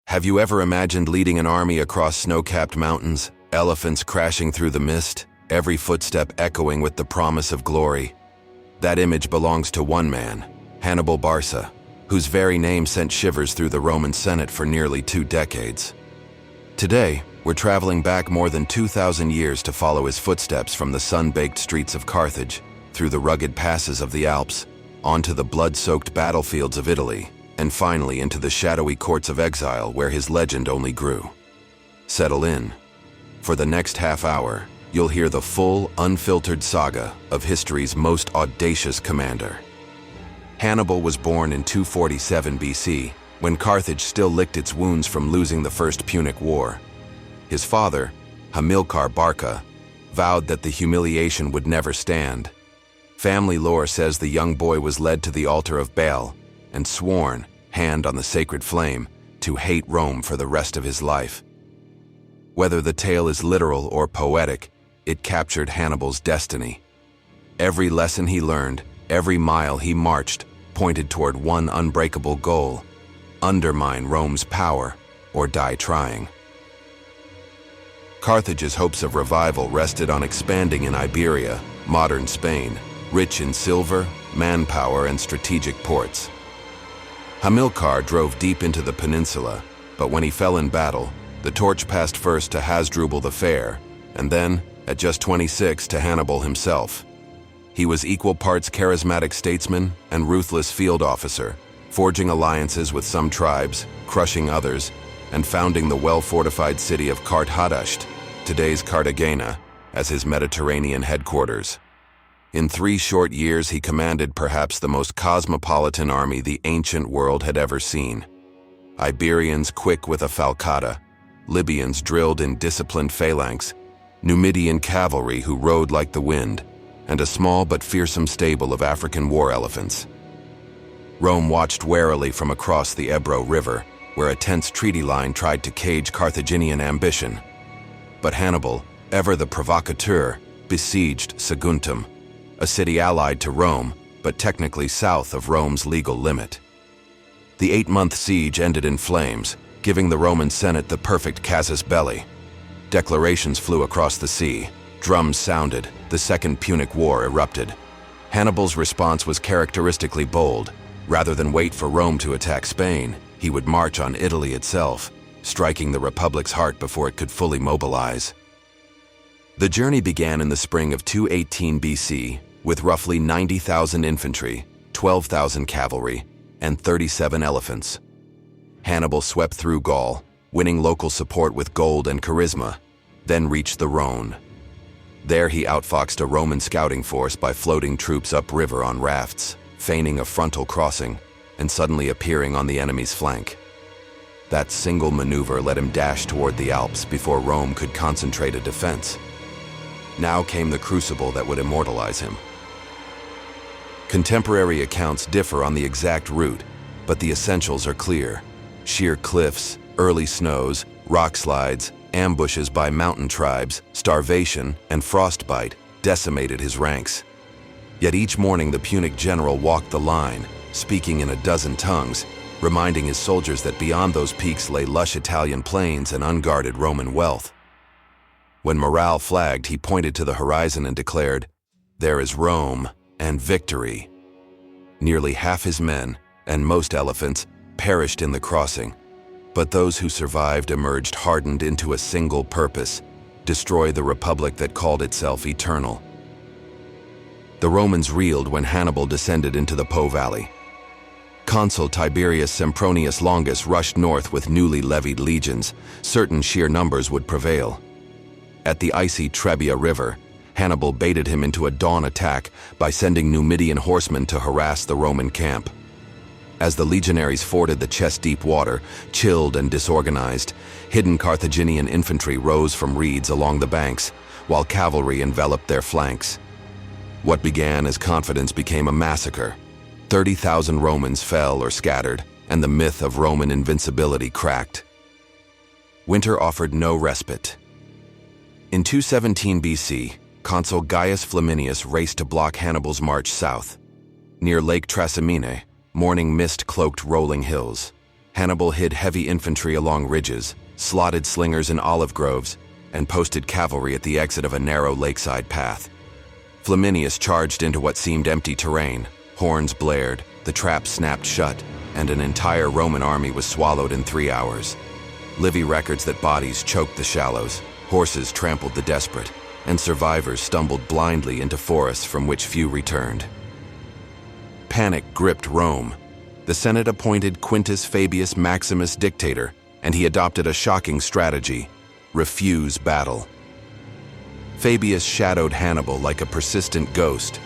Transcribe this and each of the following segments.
Have you ever imagined leading an army across snow-capped mountains, elephants crashing through the mist, every footstep echoing with the promise of glory? That image belongs to one man, Hannibal Barca, whose very name sent shivers through the Roman Senate for nearly 2 decades. Today, we're traveling back more than 2,000 years to follow his footsteps from the sun-baked streets of Carthage, through the rugged passes of the Alps, onto the blood-soaked battlefields of Italy, and finally into the shadowy courts of exile where his legend only grew. Settle in. For the next half hour, you'll hear the full, unfiltered saga of history's most audacious commander. Hannibal was born in 247 BC, when Carthage still licked its wounds from losing the First Punic War. His father, Hannibal Barca, vowed that the humiliation would never stand. Family lore says the young boy was led to the altar of Baal and sworn, hand on the sacred flame, to hate Rome for the rest of his life. Whether the tale is literal or poetic, it captured Hannibal's destiny. Every lesson he learned, every mile he marched, pointed toward one unbreakable goal: undermine Rome's power or die trying. Carthage's hopes of revival rested on expanding in Iberia, modern Spain, rich in silver, manpower, and strategic ports. Hamilcar drove deep into the peninsula, but when he fell in battle, the torch passed first to Hasdrubal the Fair, and then, at just 26, to Hannibal himself. He was equal parts charismatic statesman and ruthless field officer, forging alliances with some tribes, crushing others, and founding the well-fortified city of Carthaginian, today's Cartagena, as his Mediterranean headquarters. In 3 short years, he commanded perhaps the most cosmopolitan army the ancient world had ever seen. Iberians quick with a falcata, Libyans drilled in disciplined phalanx, Numidian cavalry who rode like the wind, and a small but fearsome stable of African war elephants. Rome watched warily from across the Ebro River, where a tense treaty line tried to cage Carthaginian ambition. But Hannibal, ever the provocateur, besieged Saguntum, a city allied to Rome, but technically south of Rome's legal limit. The 8-month siege ended in flames, giving the Roman Senate the perfect casus belli. Declarations flew across the sea, drums sounded, the Second Punic War erupted. Hannibal's response was characteristically bold. Rather than wait for Rome to attack Spain, he would march on Italy itself, striking the Republic's heart before it could fully mobilize. The journey began in the spring of 218 BC, with roughly 90,000 infantry, 12,000 cavalry, and 37 elephants. Hannibal swept through Gaul, winning local support with gold and charisma, then reached the Rhone. There he outfoxed a Roman scouting force by floating troops upriver on rafts, feigning a frontal crossing, and suddenly appearing on the enemy's flank. That single maneuver let him dash toward the Alps before Rome could concentrate a defense. Now came the crucible that would immortalize him. Contemporary accounts differ on the exact route, but the essentials are clear. Sheer cliffs, early snows, rock slides, ambushes by mountain tribes, starvation, and frostbite decimated his ranks. Yet each morning the Punic general walked the line, speaking in a dozen tongues, reminding his soldiers that beyond those peaks lay lush Italian plains and unguarded Roman wealth. When morale flagged, he pointed to the horizon and declared, "There is Rome and victory." Nearly half his men, and most elephants, perished in the crossing, but those who survived emerged hardened into a single purpose: destroy the republic that called itself eternal. The Romans reeled when Hannibal descended into the Po Valley. Consul Tiberius Sempronius Longus rushed north with newly levied legions, certain sheer numbers would prevail. At the icy Trebia River, Hannibal baited him into a dawn attack by sending Numidian horsemen to harass the Roman camp. As the legionaries forded the chest-deep water, chilled and disorganized, hidden Carthaginian infantry rose from reeds along the banks, while cavalry enveloped their flanks. What began as confidence became a massacre. 30,000 Romans fell or scattered, and the myth of Roman invincibility cracked. Winter offered no respite. In 217 BC, Consul Gaius Flaminius raced to block Hannibal's march south. Near Lake Trasimene, morning mist cloaked rolling hills. Hannibal hid heavy infantry along ridges, slotted slingers in olive groves, and posted cavalry at the exit of a narrow lakeside path. Flaminius charged into what seemed empty terrain. Horns blared, the trap snapped shut, and an entire Roman army was swallowed in 3 hours. Livy records that bodies choked the shallows, horses trampled the desperate, and survivors stumbled blindly into forests from which few returned. Panic gripped Rome. The Senate appointed Quintus Fabius Maximus dictator, and he adopted a shocking strategy: refuse battle. Fabius shadowed Hannibal like a persistent ghost,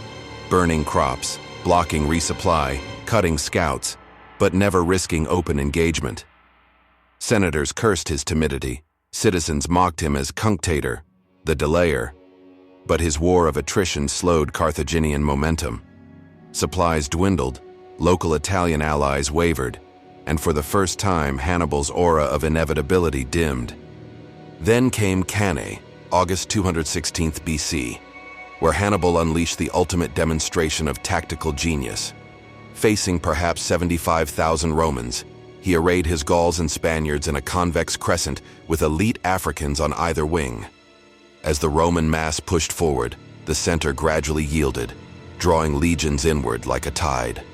burning crops, blocking resupply, cutting scouts, but never risking open engagement. Senators cursed his timidity, citizens mocked him as cunctator, the delayer, but his war of attrition slowed Carthaginian momentum. Supplies dwindled, local Italian allies wavered, and for the first time Hannibal's aura of inevitability dimmed. Then came Cannae, August 216 BC, where Hannibal unleashed the ultimate demonstration of tactical genius. Facing perhaps 75,000 Romans, he arrayed his Gauls and Spaniards in a convex crescent with elite Africans on either wing. As the Roman mass pushed forward, the center gradually yielded, drawing legions inward like a tide.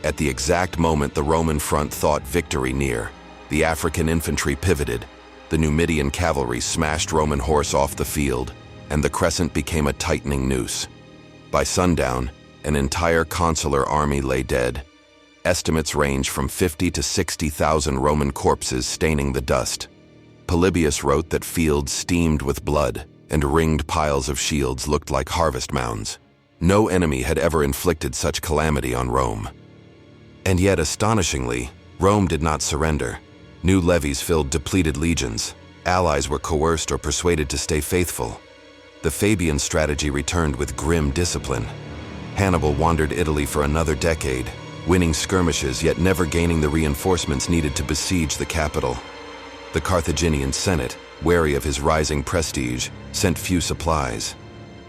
At the exact moment the Roman front thought victory near, the African infantry pivoted, the Numidian cavalry smashed Roman horse off the field, and the crescent became a tightening noose. By sundown, an entire consular army lay dead. Estimates range from 50 to 60,000 Roman corpses staining the dust. Polybius wrote that fields steamed with blood, and ringed piles of shields looked like harvest mounds. No enemy had ever inflicted such calamity on Rome. And yet, astonishingly, Rome did not surrender. New levies filled depleted legions. Allies were coerced or persuaded to stay faithful. The Fabian strategy returned with grim discipline. Hannibal wandered Italy for another decade, winning skirmishes yet never gaining the reinforcements needed to besiege the capital. The Carthaginian Senate, wary of his rising prestige, sent few supplies.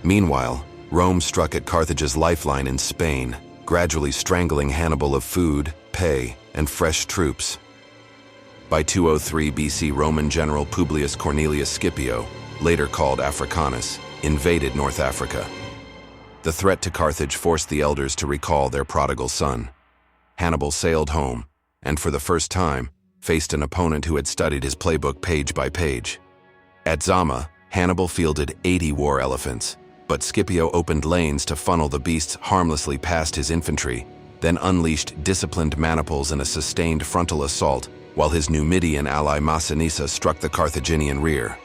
Meanwhile, Rome struck at Carthage's lifeline in Spain, gradually strangling Hannibal of food, pay, and fresh troops. By 203 BC, Roman general Publius Cornelius Scipio, later called Africanus, invaded North Africa. The threat to Carthage forced the elders to recall their prodigal son. Hannibal sailed home, and for the first time, faced an opponent who had studied his playbook page by page. At Zama, Hannibal fielded 80 war elephants, but Scipio opened lanes to funnel the beasts harmlessly past his infantry, then unleashed disciplined maniples in a sustained frontal assault, while his Numidian ally Massinissa struck the Carthaginian rear.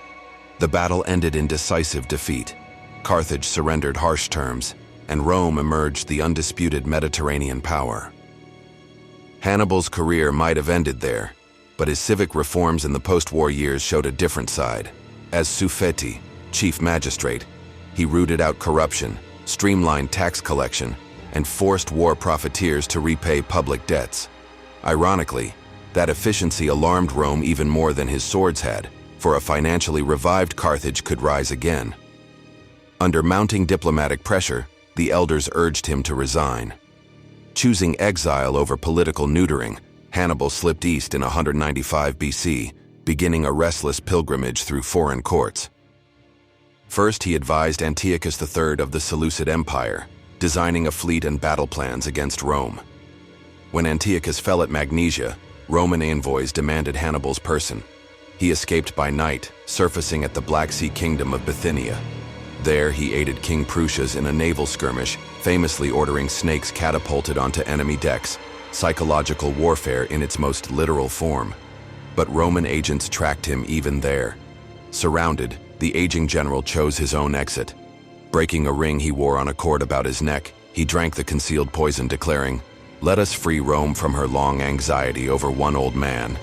The battle ended in decisive defeat. Carthage surrendered harsh terms, and Rome emerged the undisputed Mediterranean power. Hannibal's career might have ended there, but his civic reforms in the post-war years showed a different side. As suffeti, chief magistrate, he rooted out corruption, streamlined tax collection, and forced war profiteers to repay public debts. Ironically, that efficiency alarmed Rome even more than his swords had, for a financially revived Carthage could rise again. Under mounting diplomatic pressure, the elders urged him to resign. Choosing exile over political neutering, Hannibal slipped east in 195 BC, beginning a restless pilgrimage through foreign courts. First, he advised Antiochus III of the Seleucid Empire, designing a fleet and battle plans against Rome. When Antiochus fell at Magnesia, Roman envoys demanded Hannibal's person. He escaped by night, surfacing at the Black Sea kingdom of Bithynia. There, he aided King Prusias in a naval skirmish, famously ordering snakes catapulted onto enemy decks, psychological warfare in its most literal form. But Roman agents tracked him even there. Surrounded, the aging general chose his own exit. Breaking a ring he wore on a cord about his neck, he drank the concealed poison, declaring, "Let us free Rome from her long anxiety over one old man."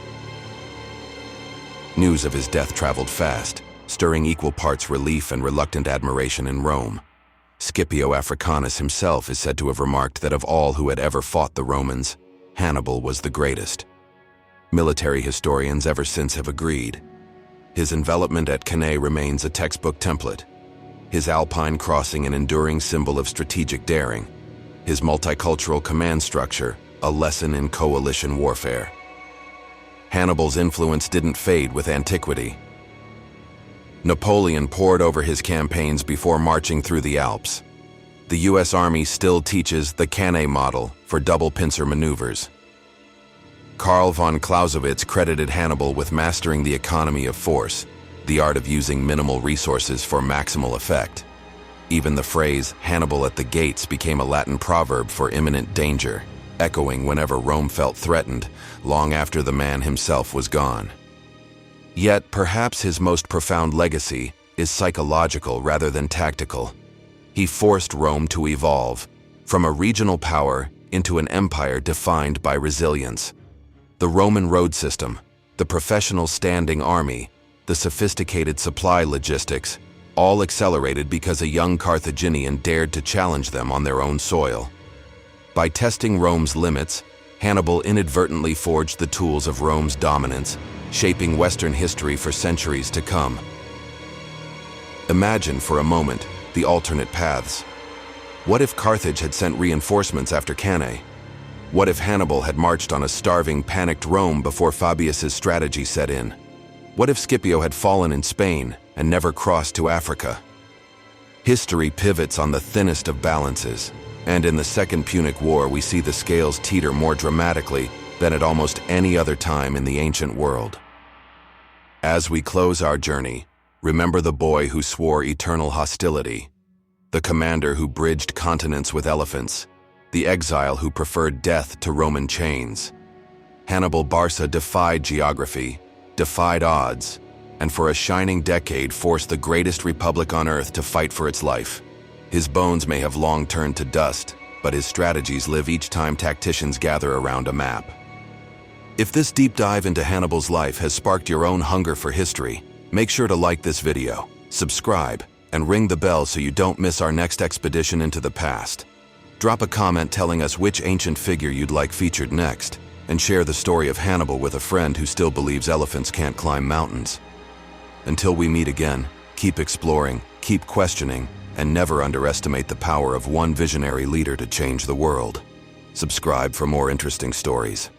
News of his death traveled fast, stirring equal parts relief and reluctant admiration in Rome. Scipio Africanus himself is said to have remarked that of all who had ever fought the Romans, Hannibal was the greatest. Military historians ever since have agreed. His envelopment at Cannae remains a textbook template. His Alpine crossing an enduring symbol of strategic daring. His multicultural command structure, a lesson in coalition warfare. Hannibal's influence didn't fade with antiquity. Napoleon pored over his campaigns before marching through the Alps. The U.S. Army still teaches the Cannae model for double pincer maneuvers. Karl von Clausewitz credited Hannibal with mastering the economy of force, the art of using minimal resources for maximal effect. Even the phrase "Hannibal at the gates" became a Latin proverb for imminent danger, echoing whenever Rome felt threatened, long after the man himself was gone. Yet, perhaps his most profound legacy is psychological rather than tactical. He forced Rome to evolve, from a regional power into an empire defined by resilience. The Roman road system, the professional standing army, the sophisticated supply logistics, all accelerated because a young Carthaginian dared to challenge them on their own soil. By testing Rome's limits, Hannibal inadvertently forged the tools of Rome's dominance, shaping Western history for centuries to come. Imagine for a moment the alternate paths. What if Carthage had sent reinforcements after Cannae? What if Hannibal had marched on a starving, panicked Rome before Fabius's strategy set in? What if Scipio had fallen in Spain and never crossed to Africa? History pivots on the thinnest of balances, and in the Second Punic War we see the scales teeter more dramatically than at almost any other time in the ancient world. As we close our journey, remember the boy who swore eternal hostility, the commander who bridged continents with elephants, the exile who preferred death to Roman chains. Hannibal Barca defied geography, defied odds, and for a shining decade forced the greatest republic on earth to fight for its life. His bones may have long turned to dust, but his strategies live each time tacticians gather around a map. If this deep dive into Hannibal's life has sparked your own hunger for history, make sure to like this video, subscribe, and ring the bell so you don't miss our next expedition into the past. Drop a comment telling us which ancient figure you'd like featured next, and share the story of Hannibal with a friend who still believes elephants can't climb mountains. Until we meet again, keep exploring, keep questioning, and never underestimate the power of one visionary leader to change the world. Subscribe for more interesting stories.